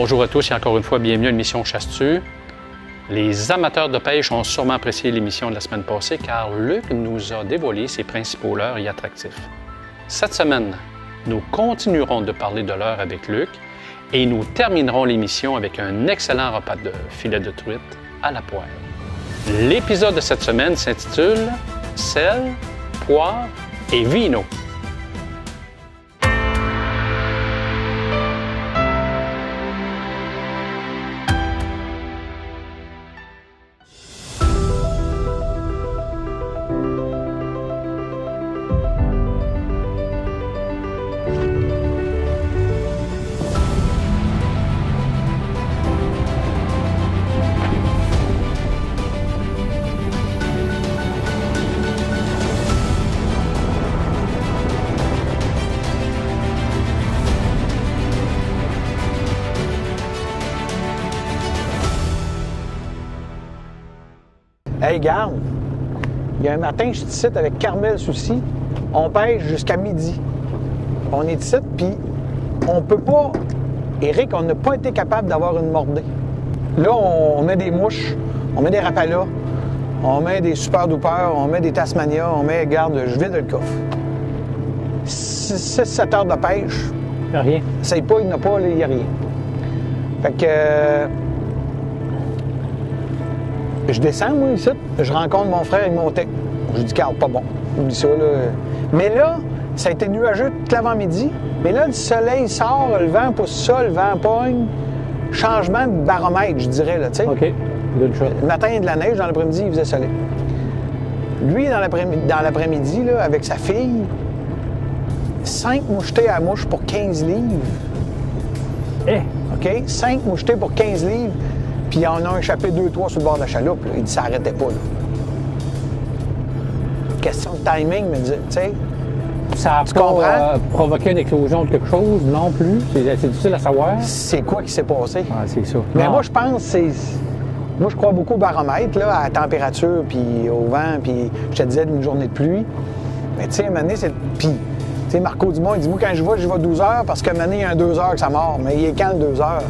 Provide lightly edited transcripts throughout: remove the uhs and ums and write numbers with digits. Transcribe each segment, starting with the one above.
Bonjour à tous et encore une fois, bienvenue à l'émission Chasse-tu. Les amateurs de pêche ont sûrement apprécié l'émission de la semaine passée car Luc nous a dévoilé ses principaux leurres et attractifs. Cette semaine, nous continuerons de parler de leurres avec Luc et nous terminerons l'émission avec un excellent repas de filet de truite à la poêle. L'épisode de cette semaine s'intitule « Sel, poivre et vino ». Hey, garde, il y a un matin, je suis ici avec Carmel Soucy. On pêche jusqu'à midi. On est ici, puis on peut pas... Éric, on n'a pas été capable d'avoir une mordée. Là, on met des mouches, on met des rapalas, on met des super doupers, on met des tasmania, on met... Garde, je vide le coffre. 6-7 heures de pêche. Il n'y a rien. Essaye pas, il n'y en a pas, il n'y a rien. Fait que... je descends, moi, ici, je rencontre mon frère et mon tech. Je dis, Carl, pas bon. Oublie ça, là. Mais là, ça a été nuageux tout l'avant-midi. Mais là, le soleil sort, le vent pousse ça, le vent pogne. Changement de baromètre, je dirais, là, tu sais. OK. Good shot. Le matin, il y a de la neige, dans l'après-midi, il faisait soleil. Lui, dans l'après-midi, là, avec sa fille, 5 mouchetés à mouche pour 15 livres. Eh! OK? 5 mouchetés pour 15 livres. Puis on a échappé 2-3 sur le bord de la chaloupe. Là. Il dit, ça n'arrêtait pas. Là. Question de timing, mais tu sais. Ça Tu comprends? a pas provoqué une éclosion de quelque chose non plus. C'est difficile à savoir. C'est quoi qui s'est passé? Ah, c'est ça. Mais Non. moi, je pense que c'est... Moi, je crois beaucoup au baromètre, là, à la température, puis au vent, puis je te disais d'une journée de pluie. Mais tu sais, à un moment donné, c'est... Puis, tu sais, Marco Dumont, il dit, moi, quand je vais 12 heures, parce qu'à un moment donné, il y a un 2 heures que ça mord. Mais il est quand le 2 heures?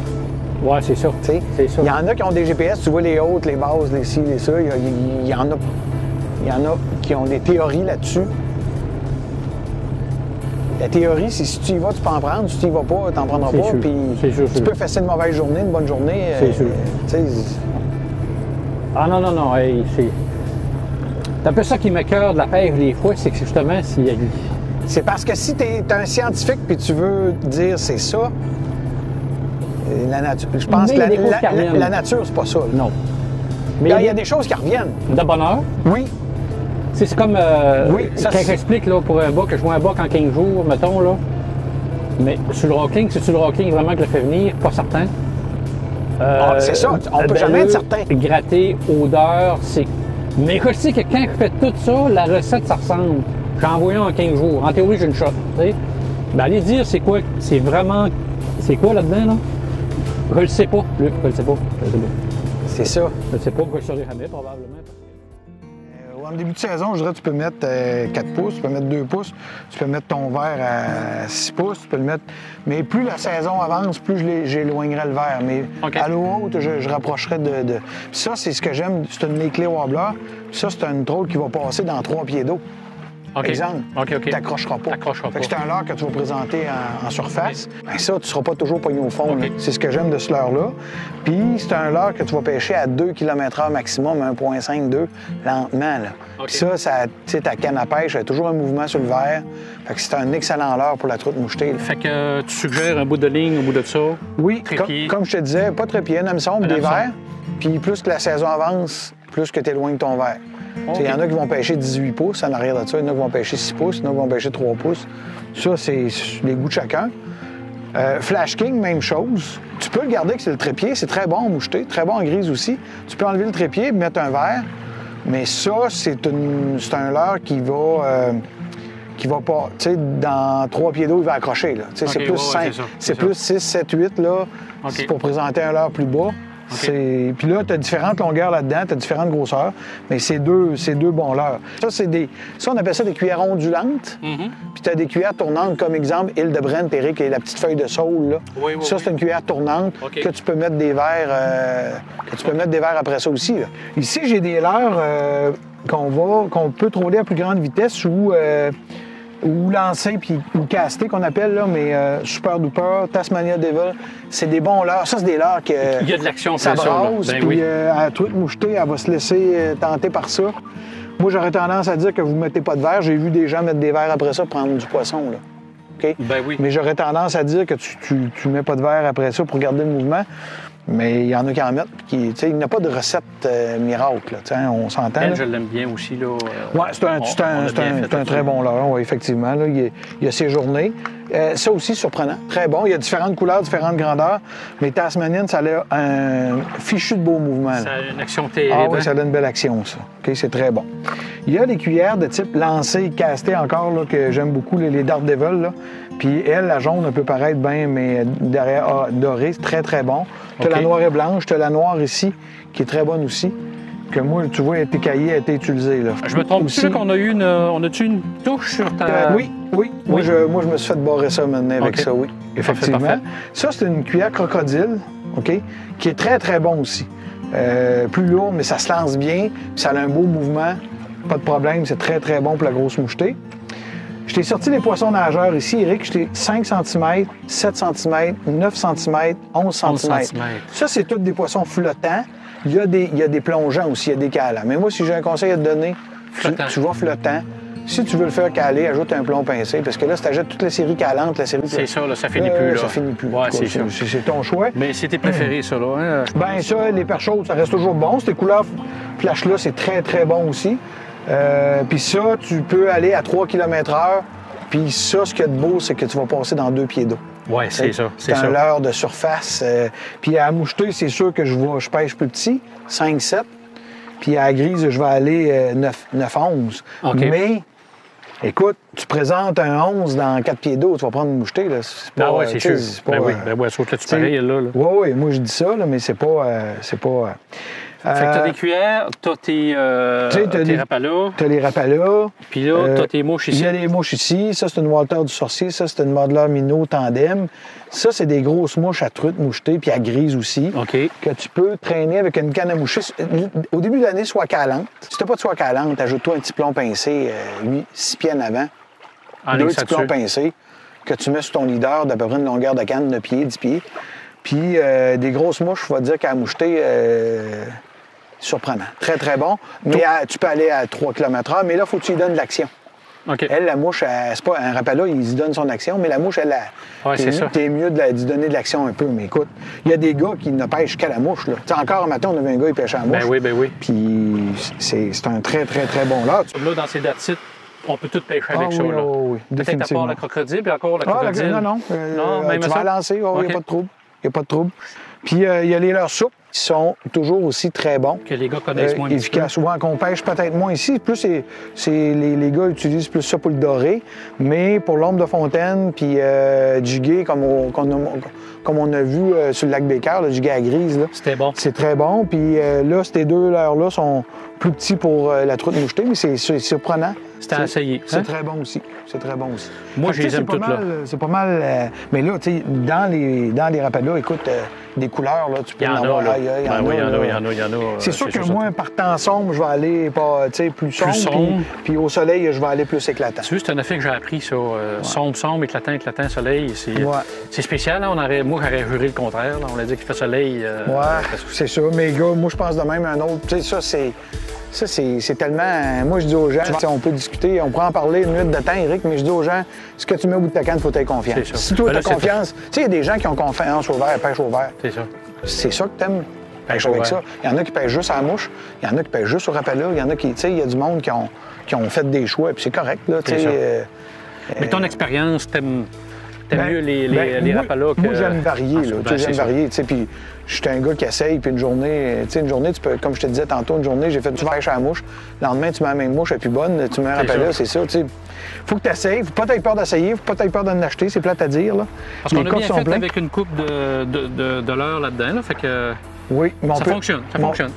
Ouais, c'est ça. T'sais, C'est ça. il y en a qui ont des GPS, tu vois les hautes, les basses, les ci, les ça. Il y en a qui ont des théories là-dessus. La théorie, c'est si tu y vas, tu peux en prendre. Si tu y vas pas, tu n'en prendras pas. Sûr. Puis C'est sûr, tu peux fesser une mauvaise journée, une bonne journée. C'est sûr. T'sais, Ah non, hey, c'est... C'est un peu ça qui m'écoeure de la pêche des fois, c'est que justement, s'il y a... c'est parce que si tu es un scientifique puis tu veux dire c'est ça, la nature, je pense Mais que il y a des choses qui reviennent. la nature, c'est pas ça. Là. Non. Mais Il y a des choses qui reviennent. de bonne heure. Oui, C'est comme Oui, ça, quand c'est- j'explique là, pour un bas, que je vois un bas en 15 jours, mettons, là. Mais sur le rocking, c'est-tu le rocking vraiment que le fait venir? Pas certain. C'est ça, on peut jamais être certain. Gratter, odeur, c'est... Mais je sais que quand je fais tout ça, la recette, ça ressemble. J'en envoie un en 15 jours. En théorie, j'ai une shot. Tu sais. Ben, allez dire, c'est quoi? C'est vraiment... C'est quoi là-dedans, là? Je le sais pas, Luc. Je le sais pas. c'est ça. Je le sais pas. Je le saurai jamais, probablement. En début de saison, je dirais tu peux mettre 4 pouces, tu peux mettre 2 pouces, tu peux mettre ton verre à 6 pouces, tu peux le mettre... Mais plus la saison avance, plus j'éloignerai le verre. Mais OK. à l'eau haute, je rapprocherai de... Puis ça, c'est ce que j'aime, c'est une Méclé Wobbler. Puis ça, c'est une trôle qui va passer dans 3 pieds d'eau. OK. Exemple, OK. tu t'accrocheras pas. T'accrocheras Fait que pas. c'est un leurre que tu vas présenter en surface. Ben ça, tu seras pas toujours pogné au fond. OK. là. C'est ce que j'aime de ce leurre-là. Puis c'est un leurre que tu vas pêcher à 2 km/h maximum, 1,5, 2, lentement. Là. OK. Puis ça, tu sais, ta canne à pêche, elle a toujours un mouvement sur le verre. Fait que c'est un excellent leurre pour la truite mouchetée. là. Fait que tu suggères un bout de ligne au bout de ça? Oui, Trépied. comme je te disais, pas de trépied, un hameçon, des hameçon. verres. Puis plus que la saison avance, plus que tu éloignes ton verre. Il y en a qui vont pêcher 18 pouces en arrière de ça, il y en a qui vont pêcher 6 pouces, il y en a qui vont pêcher 3 pouces. Ça, c'est les goûts de chacun. Flash King, même chose. Tu peux le garder que c'est le trépied, c'est très bon en moucheté, très bon en grise aussi. Tu peux enlever le trépied et mettre un verre, mais ça, c'est un leurre qui va pas, tu sais, dans 3 pieds d'eau, il va accrocher, là. Tu sais, c'est OK, plus ouais, 5, c'est ça, c'est c'est plus 6, 7, 8, là. OK. C'est pour présenter un leurre plus bas. Okay. Puis là, tu as différentes longueurs là-dedans, tu as différentes grosseurs, mais c'est deux bons leurres. Ça, on appelle ça des cuillères ondulantes. Puis tu as des cuillères tournantes, comme exemple, Île de Brenne, Péric, qui est la petite feuille de saule. Là. Oui, ça, c'est une cuillère tournante que tu peux mettre des verres après ça aussi. Là. Ici, j'ai des leurres qu'on peut troller à plus grande vitesse ou lancer ou caster qu'on appelle, là, mais Super Duper, Tasmania Devil, c'est des bons leurres. Ça, c'est des leurres que il y a de l'action ça brasse, ben puis oui. à la truite mouchetée, elle va se laisser tenter par ça. Moi, j'aurais tendance à dire que vous ne mettez pas de verre. J'ai vu des gens mettre des verres après ça pour prendre du poisson. Là. Okay? Ben oui. Mais j'aurais tendance à dire que tu mets pas de verre après ça pour garder le mouvement. Mais il y en a qui en mettent. Il n'y a pas de recette miracle. Là, on s'entend. Elle, je l'aime bien aussi. Oui, c'est un très bon leurre, ouais, effectivement. Là, il y a ses journées. Ça aussi, surprenant. Très bon. Il y a différentes couleurs, différentes grandeurs. Mais Tasmanian, ça a un fichu de beau mouvement. Là. Ça a une action terrible. Ah oui, ça a une belle action, ça. Okay, c'est très bon. Il y a des cuillères de type lancé et casté encore, là, que j'aime beaucoup, les Dart Devil. Là. Puis elle, la jaune, elle peut paraître bien, mais derrière dorée, c'est très, très bon. Tu as la noire et blanche, tu as la noire ici, qui est très bonne aussi. Que moi, tu vois, elle a été caillée, elle a été utilisée. Là. Je me trompe aussi qu'on a eu une touche sur ta... Oui. Moi, je me suis fait barrer ça maintenant avec ça, oui. Effectivement. Parfait. Ça, c'est une cuillère crocodile, OK, qui est très, très bon aussi. Plus lourd, mais ça se lance bien, puis ça a un beau mouvement. Pas de problème, c'est très, très bon pour la grosse mouchetée. Je t'ai sorti les poissons nageurs ici, Eric. Je t'ai 5 cm, 7 cm, 9 cm, 11 cm. Ça, c'est tous des poissons flottants. Il y a des plongeants aussi, il y a des calants. Mais moi, si j'ai un conseil à te donner, tu vas flottant. Si tu veux le faire caler, ajoute un plomb pincé. Parce que là, si tu ajoutes toute la série calante, la série... C'est ça, là, ça finit plus. Là. Ça finit plus. Ouais, c'est ton choix. Mais c'est tes préférés, ça, là. Hein? Ben ça, les perches chaudes, ça reste toujours bon. Ces couleurs flash-là, c'est très, très bon aussi. Puis ça, tu peux aller à 3 km/h. Puis ça, ce qu'il y a de beau, c'est que tu vas passer dans 2 pieds d'eau. Oui, c'est ça. C'est un leurre de surface. Puis à la moucheter, c'est sûr que je pêche plus petit, 5-7. Puis à la grise, je vais aller 9-11. Okay. Mais, écoute, tu présentes un 11 dans 4 pieds d'eau, tu vas prendre une mouchetée. Là. Ah oui, c'est sûr. Ben oui, sauf que tu pareil, là. Oui, moi je dis ça, là, mais c'est pas... Fait que t'as des cuillères, t'as tes rapalas. T'as les rapalas. Puis là, t'as tes mouches ici. Il y a des mouches ici. Ça, c'est une Walter du Sorcier. Ça, c'est une Modeler Minnow Tandem. Ça, c'est des grosses mouches à truite mouchetée, puis à grise aussi. OK. Que tu peux traîner avec une canne à moucher. Au début de l'année, soie calante. Si t'as pas de soie calante, ajoute-toi un petit plomb pincé, 6 pieds en avant. Deux petits plombs pincés que tu mets sur ton leader d'à peu près une longueur de canne, 9 pieds, 10 pieds. Puis des grosses mouches, je vais te dire qu'à moucheter... surprenant. Très, très bon. Mais tu peux aller à 3 km/h, mais là, il faut que tu lui donnes de l'action. Okay. Elle, la mouche, c'est pas un rapala, il se donne son action, mais la mouche, elle, t'es mieux de lui donner de l'action un peu. Mais écoute, il y a des gars qui ne pêchent qu'à la mouche. Là. Encore un matin, on avait un gars qui pêchait à la mouche. Ben oui. Puis c'est un très, très, très bon leurre. Là, dans ces dates on peut tout pêcher avec ça. Là. Oui, peut-être à part la crocodile, puis encore la crocodile. Non. Même tu vas la lancer, il n'y a pas de trouble. Il n'y a pas de trouble. Puis il y a les leurres souples qui sont toujours aussi très bons. Que les gars connaissent moins. Efficaces. Souvent qu'on pêche peut-être moins ici. Plus les gars utilisent plus ça pour le doré. Mais pour l'ombre de fontaine, puis jiguer, comme on a vu sur le lac Baker, le jiguer à grise. C'était bon. C'est très bon. Puis là, ces deux leurres-là sont plus petits pour la truite mouchetée, mais c'est surprenant. C'était à essayer. C'est très bon aussi. C'est très bon aussi. Moi, je les aime toutes, là. C'est pas mal. Mais là, tu sais, dans les rapalas, écoute, des couleurs, là, tu peux en avoir. Il y en a. C'est sûr que moi, partant sombre, je vais aller plus sombre. Puis au soleil, je vais aller plus éclatant. Tu vois, c'est un effet que j'ai appris, ça. Sombre, éclatant, soleil. C'est spécial. Hein? Moi, j'aurais juré le contraire. Là. On a dit qu'il fait soleil. C'est ça. Mais gars, moi, je pense de même à un autre. Tu sais, ça, c'est tellement... Moi, je dis aux gens, on peut discuter, on pourrait en parler une minute de temps, Eric, mais je dis aux gens, ce que tu mets au bout de ta canne, il faut que tu aies confiance. Si toi, tu as confiance... Tu sais, il y a des gens qui ont confiance au verre, pêche au verre. C'est ça. C'est ça que tu aimes, pêche avec ça. Il y en a qui pêchent juste à la mouche, il y en a qui pêchent juste au rapala, il y en a qui... Tu sais, il y a du monde qui ont fait des choix, puis c'est correct, là, tu sais... Mais ton expérience, t'aimes mieux les rapalas que... Moi, j'aime varier, là. J'aime varier, tu sais, puis... Je suis un gars qui essaye, puis une journée, tu peux, comme je te disais tantôt, une journée, j'ai fait du pêche à la mouche. Le lendemain, tu mets la même mouche, elle est plus bonne, tu mets un rappel c'est ça, tu sais. Faut que tu essayes, faut pas t'avoir peur d'essayer, faut pas t'avoir peur d'en acheter, c'est plate à dire, là. Parce qu'on a bien fait avec une coupe de leurre là-dedans, là, fait que... Oui, mais Ça fonctionne.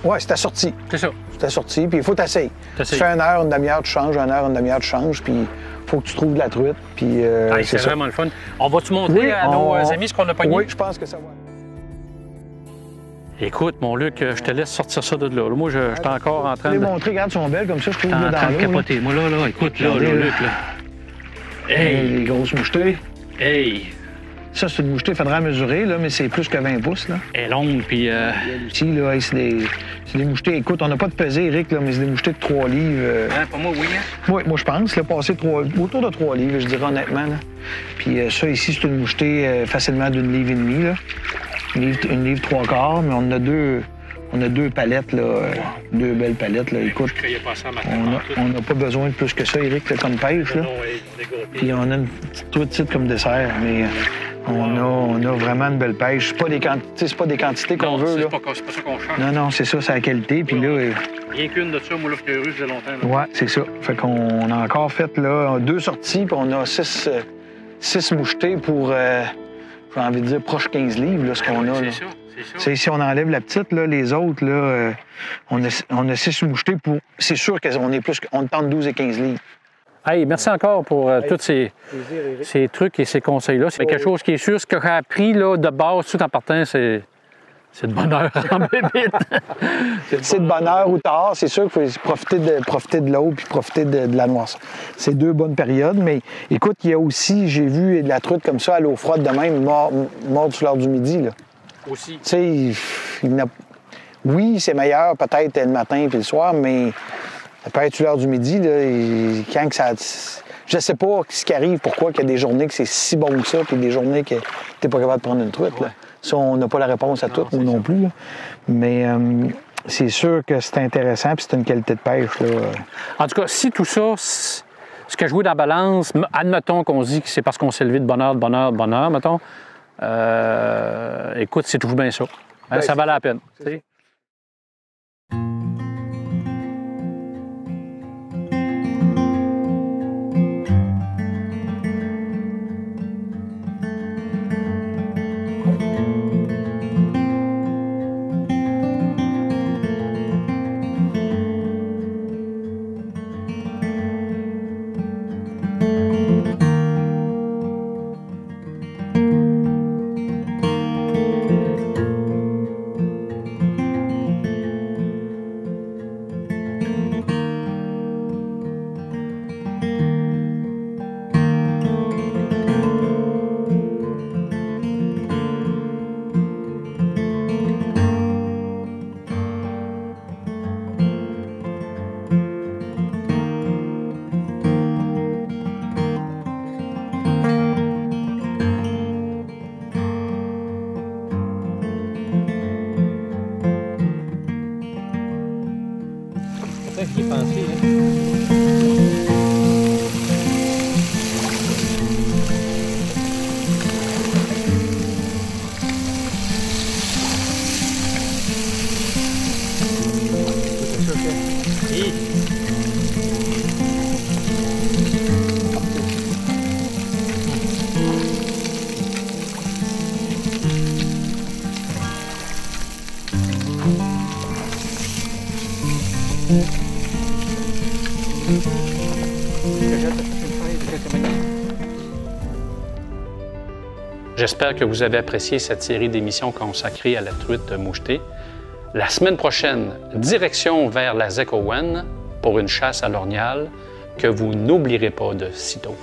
Oui, c'est assorti. C'est ça. C'est assorti, puis il faut t'essayer. Tu fais 1 heure, une demi-heure, tu changes, 1 heure, une demi-heure, tu changes, puis il faut que tu trouves de la truite. Puis c'est vraiment le fun. On va-tu montrer à nos amis ce qu'on a pogné? Oui, je pense que ça va. Écoute, mon Luc, je te laisse sortir ça de là. Moi, je suis encore en train de... Je vais montrer, regarde, sont belles comme ça, je trouve, en dans train de l'eau. capoter. Moi, là, écoute, là, Luc, là. Hey! Les grosses mouchetées. Hey! Ça, c'est une mouchetée, il faudra mesurer, là, mais c'est plus que 20 pouces, là. Elle est longue, puis... Ici, là, c'est des mouchetées. Écoute, on n'a pas de pesée, Eric, là, mais c'est des mouchetées de 3 livres. Pour moi, oui, hein? Oui, moi, je pense. Là, passer autour de 3 livres, je dirais honnêtement, là. Puis ça, ici, c'est une mouchetée facilement d'1,5 livre, là. 1 livre 3 quarts, mais on a deux palettes, là, deux belles palettes, là. Écoute, on n'a pas besoin de plus que ça, Eric, là, comme pêche, là. Puis on a une petite truite comme dessert, mais on a vraiment une belle pêche. C'est pas des quantités qu'on veut, là. C'est pas ça qu'on cherche. Non, c'est ça, c'est la qualité, puis là... Rien qu'une de ça, moi, là, je faisais longtemps. Là. Ouais, c'est ça. Fait qu'on a encore fait, là, 2 sorties, puis on a 6 mouchetés pour, j'ai envie de dire, proche 15 livres, là, ce qu'on a, là. C'est ça. C'est si on enlève la petite, là, les autres, là, on a 6 mouchetés pour... C'est sûr qu'on est plus... On tente 12 et 15 livres. Hey, merci encore pour tous ces trucs et ces conseils-là. C'est quelque chose qui est sûr. Ce que j'ai appris là, de base, tout en partant, c'est de bonheur en bébite. C'est de bonheur ou tard. C'est sûr qu'il faut profiter de l'eau puis profiter de la noirceur. C'est 2 bonnes périodes. Mais écoute, il y a aussi, j'ai vu de la truite comme ça à l'eau froide de même, morte sur l'heure du midi, là. Aussi. Tu sais, oui, c'est meilleur peut-être le matin puis le soir, mais ça peut être sur l'heure du midi, là, et quand que ça... Je sais pas ce qui arrive, pourquoi qu'il y a des journées que c'est si bon que ça, puis des journées que t'es pas capable de prendre une truite. Là. Ça, on n'a pas la réponse à tout, moi non plus. Là. Mais c'est sûr que c'est intéressant, puis c'est une qualité de pêche. Là. En tout cas, si tout ça, ce que je vois dans la balance, admettons qu'on se dit que c'est parce qu'on s'est levé de bonheur, mettons, écoute, c'est toujours bien ça. Hein, ça valait la peine. J'y ai pensé, J'espère que vous avez apprécié cette série d'émissions consacrée à la truite mouchetée. La semaine prochaine, direction vers la Zec Owen pour une chasse à l'orignal que vous n'oublierez pas de sitôt.